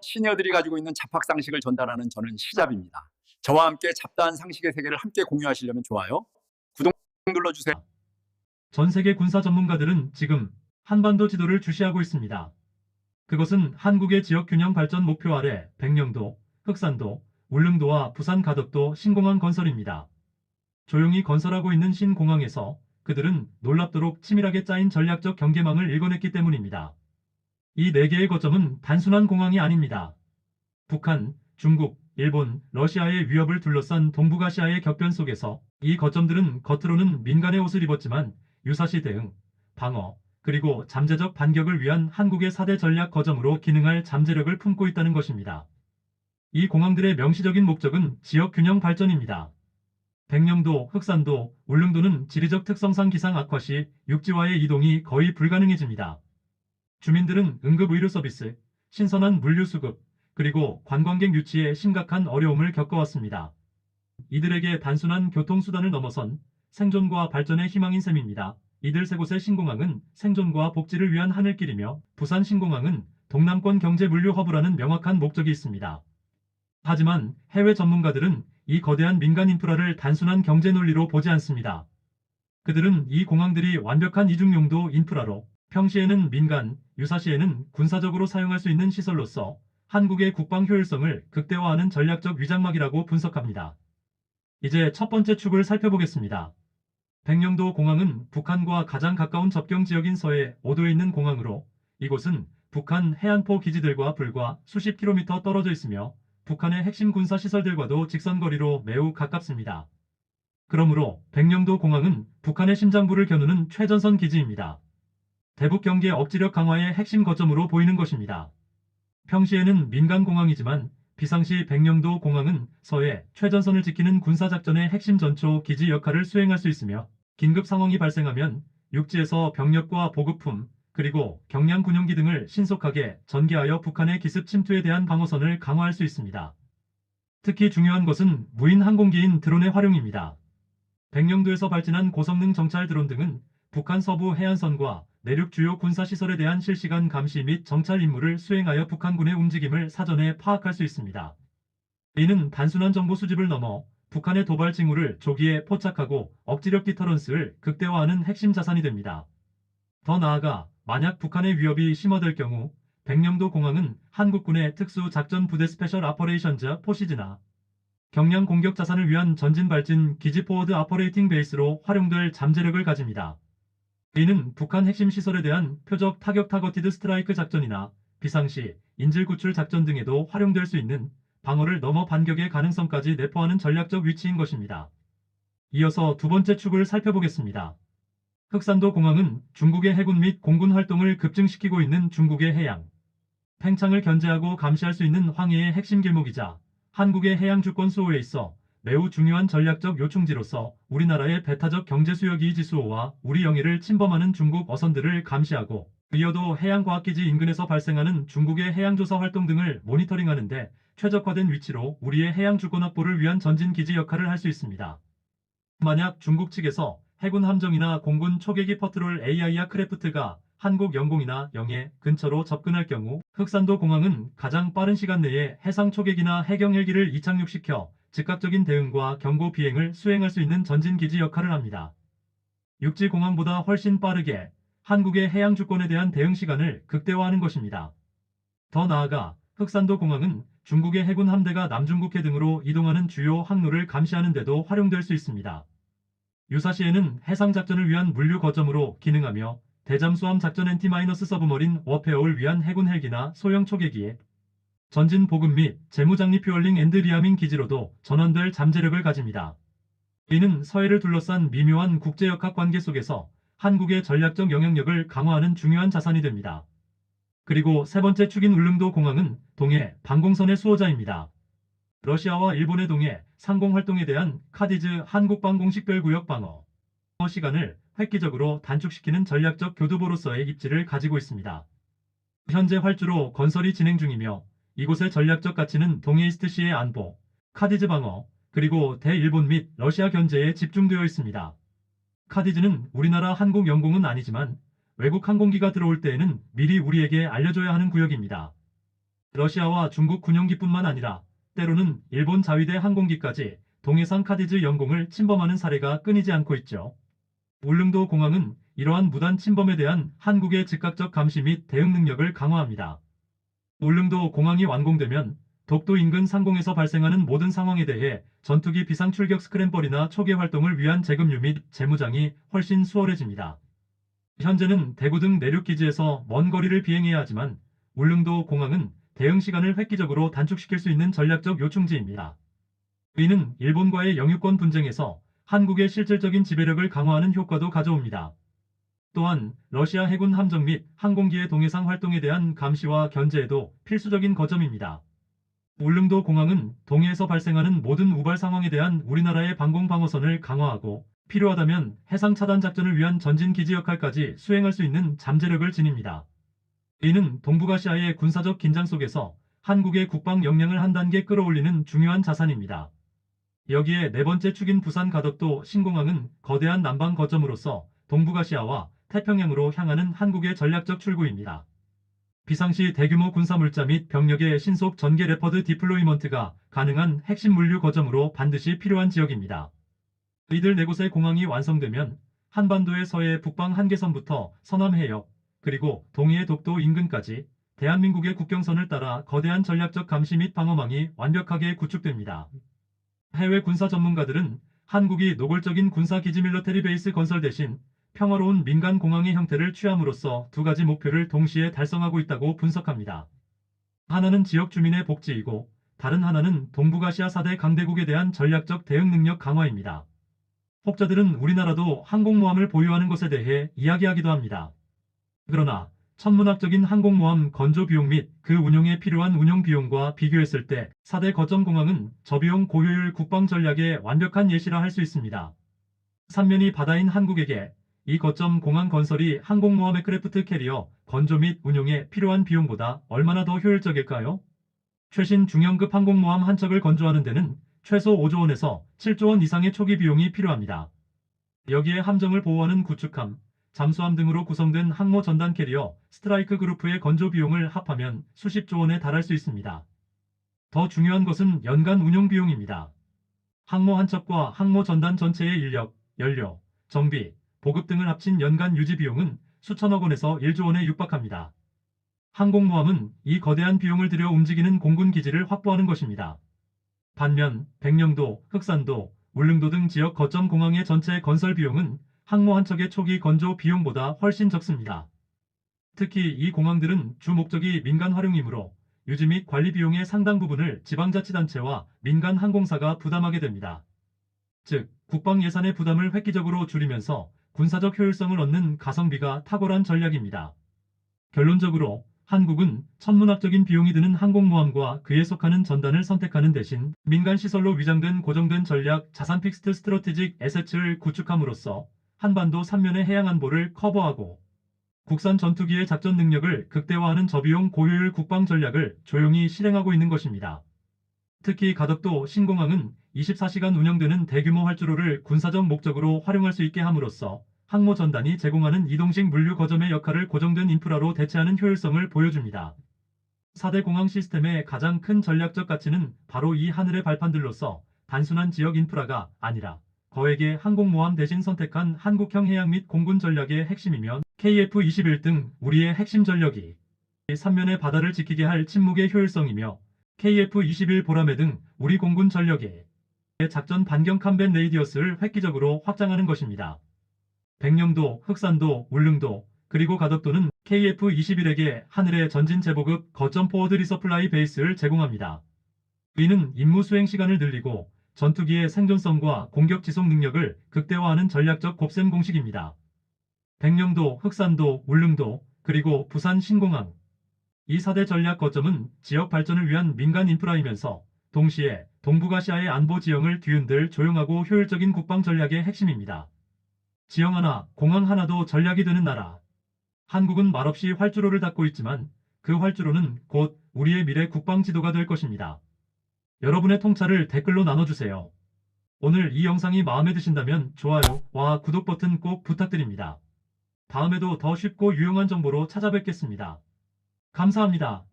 시니어들이 가지고 있는 잡학상식을 전달하는 저는 시잡입니다. 저와 함께 잡다한 상식의 세계를 함께 공유하시려면 좋아요, 구독 눌러주세요. 전 세계 군사 전문가들은 지금 한반도 지도를 주시하고 있습니다. 그것은 한국의 지역 균형 발전 목표 아래 백령도, 흑산도, 울릉도와 부산 가덕도 신공항 건설입니다. 조용히 건설하고 있는 신공항에서 그들은 놀랍도록 치밀하게 짜인 전략적 경계망을 일궈냈기 때문입니다. 이 4개의 거점은 단순한 공항이 아닙니다. 북한, 중국, 일본, 러시아의 위협을 둘러싼 동북아시아의 격변 속에서 이 거점들은 겉으로는 민간의 옷을 입었지만 유사시 대응, 방어, 그리고 잠재적 반격을 위한 한국의 4대 전략 거점으로 기능할 잠재력을 품고 있다는 것입니다. 이 공항들의 명시적인 목적은 지역 균형 발전입니다. 백령도, 흑산도, 울릉도는 지리적 특성상 기상 악화 시 육지와의 이동이 거의 불가능해집니다. 주민들은 응급의료 서비스, 신선한 물류 수급, 그리고 관광객 유치에 심각한 어려움을 겪어왔습니다. 이들에게 단순한 교통수단을 넘어선 생존과 발전의 희망인 셈입니다. 이들 세 곳의 신공항은 생존과 복지를 위한 하늘길이며 부산 신공항은 동남권 경제 물류 허브라는 명확한 목적이 있습니다. 하지만 해외 전문가들은 이 거대한 민간 인프라를 단순한 경제 논리로 보지 않습니다. 그들은 이 공항들이 완벽한 이중용도 인프라로 평시에는 민간, 유사시에는 군사적으로 사용할 수 있는 시설로서 한국의 국방 효율성을 극대화하는 전략적 위장막이라고 분석합니다. 이제 첫 번째 축을 살펴보겠습니다. 백령도 공항은 북한과 가장 가까운 접경 지역인 서해 5도에 있는 공항으로 이곳은 북한 해안포 기지들과 불과 수십 킬로미터 떨어져 있으며 북한의 핵심 군사 시설들과도 직선거리로 매우 가깝습니다. 그러므로 백령도 공항은 북한의 심장부를 겨누는 최전선 기지입니다. 대북 경계 억지력 강화의 핵심 거점으로 보이는 것입니다. 평시에는 민간 공항이지만 비상시 백령도 공항은 서해 최전선을 지키는 군사작전의 핵심 전초 기지 역할을 수행할 수 있으며 긴급 상황이 발생하면 육지에서 병력과 보급품 그리고 경량 군용기 등을 신속하게 전개하여 북한의 기습 침투에 대한 방어선을 강화할 수 있습니다. 특히 중요한 것은 무인 항공기인 드론의 활용입니다. 백령도에서 발진한 고성능 정찰 드론 등은 북한 서부 해안선과 내륙 주요 군사시설에 대한 실시간 감시 및 정찰 임무를 수행하여 북한군의 움직임을 사전에 파악할 수 있습니다. 이는 단순한 정보 수집을 넘어 북한의 도발 징후를 조기에 포착하고 억지력 디터런스를 극대화하는 핵심 자산이 됩니다. 더 나아가 만약 북한의 위협이 심화될 경우 백령도 공항은 한국군의 특수작전부대 스페셜 아퍼레이션즈 포시즈나 경량 공격 자산을 위한 전진 발진 기지 포워드 아퍼레이팅 베이스로 활용될 잠재력을 가집니다. 이는 북한 핵심 시설에 대한 표적 타격 타거티드 스트라이크 작전이나 비상시 인질 구출 작전 등에도 활용될 수 있는 방어를 넘어 반격의 가능성까지 내포하는 전략적 위치인 것입니다. 이어서 두 번째 축을 살펴보겠습니다. 흑산도 공항은 중국의 해군 및 공군 활동을 급증시키고 있는 중국의 해양, 팽창을 견제하고 감시할 수 있는 황해의 핵심 길목이자 한국의 해양 주권 수호에 있어 매우 중요한 전략적 요충지로서 우리나라의 배타적 경제 수역이 지수호와 우리 영해를 침범하는 중국 어선들을 감시하고 이어도 해양과학기지 인근에서 발생하는 중국의 해양조사 활동 등을 모니터링하는 데 최적화된 위치로 우리의 해양 주권 확보를 위한 전진기지 역할을 할 수 있습니다. 만약 중국 측에서 해군 함정이나 공군 초계기 퍼트롤 AIR 크래프트가 한국 영공이나 영해 근처로 접근할 경우 흑산도 공항은 가장 빠른 시간 내에 해상 초계기나 해경 헬기를 이착륙시켜 즉각적인 대응과 경고 비행을 수행할 수 있는 전진기지 역할을 합니다. 육지 공항보다 훨씬 빠르게 한국의 해양 주권에 대한 대응 시간을 극대화하는 것입니다. 더 나아가 흑산도 공항은 중국의 해군 함대가 남중국해 등으로 이동하는 주요 항로를 감시하는 데도 활용될 수 있습니다. 유사시에는 해상작전을 위한 물류 거점으로 기능하며 대잠수함 작전 엔티-서브머린 워페어를 위한 해군 헬기나 소형 초계기에 전진 보급 및 재무장립 퓨얼링 앤드 리아밍 기지로도 전환될 잠재력을 가집니다. 이는 서해를 둘러싼 미묘한 국제역학 관계 속에서 한국의 전략적 영향력을 강화하는 중요한 자산이 됩니다. 그리고 세 번째 축인 울릉도 공항은 동해 방공선의 수호자입니다. 러시아와 일본의 동해 상공 활동에 대한 카디즈 한국방공식별구역 방어 시간을 획기적으로 단축시키는 전략적 교두보로서의 입지를 가지고 있습니다. 현재 활주로 건설이 진행 중이며 이곳의 전략적 가치는 동해이스트시의 안보, 카디즈 방어, 그리고 대일본 및 러시아 견제에 집중되어 있습니다. 카디즈는 우리나라 한국 영공은 아니지만 외국 항공기가 들어올 때에는 미리 우리에게 알려줘야 하는 구역입니다. 러시아와 중국 군용기뿐만 아니라 때로는 일본 자위대 항공기까지 동해상 카디즈 영공을 침범하는 사례가 끊이지 않고 있죠. 울릉도 공항은 이러한 무단 침범에 대한 한국의 즉각적 감시 및 대응 능력을 강화합니다. 울릉도 공항이 완공되면 독도 인근 상공에서 발생하는 모든 상황에 대해 전투기 비상 출격 스크램벌이나 초계 활동을 위한 재급류 및 재무장이 훨씬 수월해집니다. 현재는 대구 등 내륙 기지에서 먼 거리를 비행해야 하지만 울릉도 공항은 대응 시간을 획기적으로 단축시킬 수 있는 전략적 요충지입니다. 이는 일본과의 영유권 분쟁에서 한국의 실질적인 지배력을 강화하는 효과도 가져옵니다. 또한 러시아 해군 함정 및 항공기의 동해상 활동에 대한 감시와 견제에도 필수적인 거점입니다. 울릉도 공항은 동해에서 발생하는 모든 우발 상황에 대한 우리나라의 방공 방어선을 강화하고 필요하다면 해상 차단 작전을 위한 전진 기지 역할까지 수행할 수 있는 잠재력을 지닙니다. 이는 동북아시아의 군사적 긴장 속에서 한국의 국방 역량을 한 단계 끌어올리는 중요한 자산입니다. 여기에 네 번째 축인 부산 가덕도 신공항은 거대한 남방 거점으로서 동북아시아와 태평양으로 향하는 한국의 전략적 출구입니다. 비상시 대규모 군사물자 및 병력의 신속 전개 레퍼드 디플로이먼트가 가능한 핵심 물류 거점으로 반드시 필요한 지역입니다. 이들 네 곳의 공항이 완성되면 한반도의 서해 북방 한계선부터 서남 해역, 그리고 동해 독도 인근까지 대한민국의 국경선을 따라 거대한 전략적 감시 및 방어망이 완벽하게 구축됩니다. 해외 군사 전문가들은 한국이 노골적인 군사 기지 밀러테리 베이스 건설 대신 평화로운 민간 공항의 형태를 취함으로써 두 가지 목표를 동시에 달성하고 있다고 분석합니다. 하나는 지역 주민의 복지이고 다른 하나는 동북아시아 4대 강대국에 대한 전략적 대응 능력 강화입니다. 혹자들은 우리나라도 항공모함을 보유하는 것에 대해 이야기하기도 합니다. 그러나 천문학적인 항공모함 건조 비용 및 그 운용에 필요한 운용 비용과 비교했을 때 4대 거점 공항은 저비용 고효율 국방 전략의 완벽한 예시라 할 수 있습니다. 삼면이 바다인 한국에게 이 거점 공항 건설이 항공모함 에크래프트 캐리어 건조 및 운용에 필요한 비용보다 얼마나 더 효율적일까요? 최신 중형급 항공모함 한 척을 건조하는 데는 최소 5조 원에서 7조 원 이상의 초기 비용이 필요합니다. 여기에 함정을 보호하는 구축함, 잠수함 등으로 구성된 항모 전단 캐리어 스트라이크 그룹의 건조 비용을 합하면 수십조 원에 달할 수 있습니다. 더 중요한 것은 연간 운용 비용입니다. 항모 한 척과 항모 전단 전체의 인력, 연료, 정비, 보급 등을 합친 연간 유지 비용은 수천억 원에서 1조 원에 육박합니다. 항공모함은 이 거대한 비용을 들여 움직이는 공군 기지를 확보하는 것입니다. 반면 백령도, 흑산도, 울릉도 등 지역 거점 공항의 전체 건설 비용은 항모 한 척의 초기 건조 비용보다 훨씬 적습니다. 특히 이 공항들은 주 목적이 민간 활용이므로 유지 및 관리 비용의 상당 부분을 지방자치단체와 민간 항공사가 부담하게 됩니다. 즉, 국방 예산의 부담을 획기적으로 줄이면서 군사적 효율성을 얻는 가성비가 탁월한 전략입니다. 결론적으로 한국은 천문학적인 비용이 드는 항공모함과 그에 속하는 전단을 선택하는 대신 민간 시설로 위장된 고정된 전략 자산 픽스트 스트러티직 에셋을 구축함으로써 한반도 3면의 해양 안보를 커버하고 국산 전투기의 작전 능력을 극대화하는 저비용 고효율 국방 전략을 조용히 실행하고 있는 것입니다. 특히 가덕도 신공항은 24시간 운영되는 대규모 활주로를 군사적 목적으로 활용할 수 있게 함으로써 항모 전단이 제공하는 이동식 물류 거점의 역할을 고정된 인프라로 대체하는 효율성을 보여줍니다. 4대 공항 시스템의 가장 큰 전략적 가치는 바로 이 하늘의 발판들로서 단순한 지역 인프라가 아니라 거액의 항공모함 대신 선택한 한국형 해양 및 공군 전략의 핵심이며 KF-21 등 우리의 핵심 전력이 3면의 바다를 지키게 할 침묵의 효율성이며 KF-21 보라매 등 우리 공군 전력의 작전 반경 캄벳 레이디어스를 획기적으로 확장하는 것입니다. 백령도, 흑산도, 울릉도, 그리고 가덕도는 KF-21에게 하늘의 전진 제보급 거점 포워드 리서플라이 베이스를 제공합니다. 이는 임무 수행 시간을 늘리고 전투기의 생존성과 공격 지속 능력을 극대화하는 전략적 곱셈 공식입니다. 백령도, 흑산도, 울릉도, 그리고 부산 신공항. 이 4대 전략 거점은 지역 발전을 위한 민간 인프라이면서 동시에 동북아시아의 안보 지형을 뒤흔들 조용하고 효율적인 국방 전략의 핵심입니다. 지형 하나, 공항 하나도 전략이 되는 나라. 한국은 말없이 활주로를 닫고 있지만 그 활주로는 곧 우리의 미래 국방 지도가 될 것입니다. 여러분의 통찰을 댓글로 나눠주세요. 오늘 이 영상이 마음에 드신다면 좋아요와 구독 버튼 꼭 부탁드립니다. 다음에도 더 쉽고 유용한 정보로 찾아뵙겠습니다. 감사합니다.